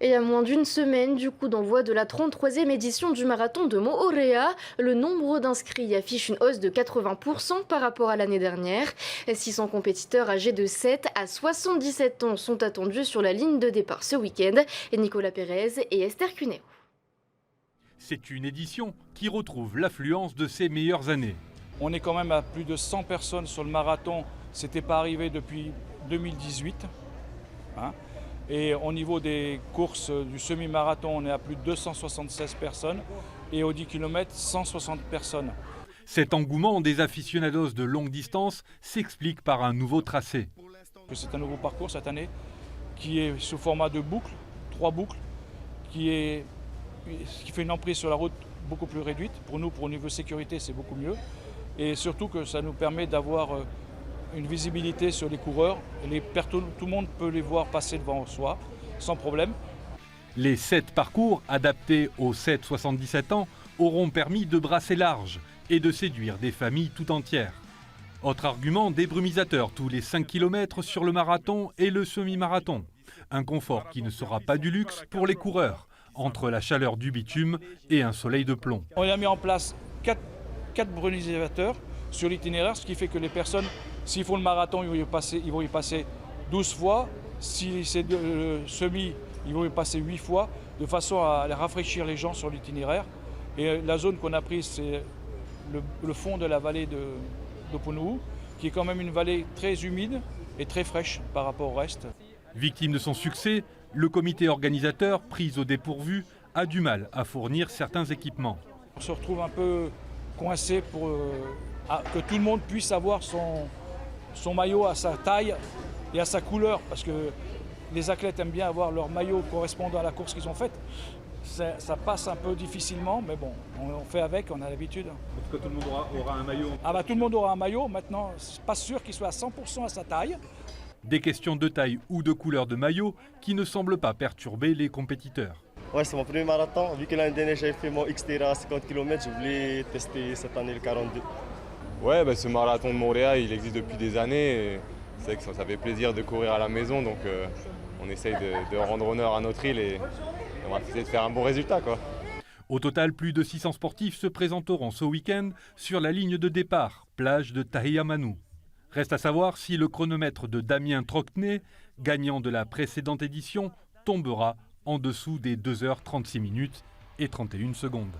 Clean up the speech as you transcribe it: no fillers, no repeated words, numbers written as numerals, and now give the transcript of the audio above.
Et à moins d'une semaine du coup d'envoi de la 33e édition du marathon de Moorea, le nombre d'inscrits affiche une hausse de 80% par rapport à l'année dernière. 600 compétiteurs âgés de 7 à 77 ans sont attendus sur la ligne de départ ce week-end. Nicolas Pérez et Esther Cuneo. C'est une édition qui retrouve l'affluence de ses meilleures années. On est quand même à plus de 100 personnes sur le marathon. C'était pas arrivé depuis 2018. Et au niveau des courses du semi-marathon, on est à plus de 276 personnes. Et au 10 km, 160 personnes. Cet engouement des aficionados de longue distance s'explique par un nouveau tracé. C'est un nouveau parcours cette année qui est sous format de boucle, 3 boucles, qui fait une emprise sur la route beaucoup plus réduite. Pour nous, pour le niveau sécurité, c'est beaucoup mieux. Et surtout que ça nous permet d'avoir une visibilité sur les coureurs. Tout le monde peut les voir passer devant soi, sans problème. Les 7 parcours adaptés aux 7-77 ans auront permis de brasser large et de séduire des familles tout entières. Autre argument débrumisateur, tous les 5 km sur le marathon et le semi-marathon. Un confort qui ne sera pas du luxe pour les coureurs, entre la chaleur du bitume et un soleil de plomb. On a mis en place 4 brumisateurs sur l'itinéraire, ce qui fait que les personnes, s'ils font le marathon, ils vont y passer 12 fois. Si c'est le semi, ils vont y passer 8 fois, de façon à rafraîchir les gens sur l'itinéraire. Et la zone qu'on a prise, c'est le fond de la vallée de Pounou, qui est quand même une vallée très humide et très fraîche par rapport au reste. Victime de son succès, le comité organisateur, pris au dépourvu, a du mal à fournir certains équipements. On se retrouve un peu coincé pour que tout le monde puisse avoir son maillot à sa taille et à sa couleur, parce que les athlètes aiment bien avoir leur maillot correspondant à la course qu'ils ont faite. Ça passe un peu difficilement, mais bon, on fait avec, on a l'habitude. Est-ce que tout le monde aura un maillot? Tout le monde aura un maillot, maintenant, c'est pas sûr qu'il soit à 100% à sa taille. Des questions de taille ou de couleur de maillot qui ne semblent pas perturber les compétiteurs. Ouais, c'est mon premier marathon. Vu que l'année dernière j'avais fait mon XTR à 50 km, je voulais tester cette année le 42. Ouais, ce marathon de Montréal, il existe depuis des années. C'est vrai que ça fait plaisir de courir à la maison, donc on essaye de rendre honneur à notre île et on va essayer de faire un bon résultat, quoi. Au total, plus de 600 sportifs se présenteront ce week-end sur la ligne de départ, plage de Tahia-Manou. Reste à savoir si le chronomètre de Damien Troctenet, gagnant de la précédente édition, tombera en dessous des 2h36 minutes et 31 secondes.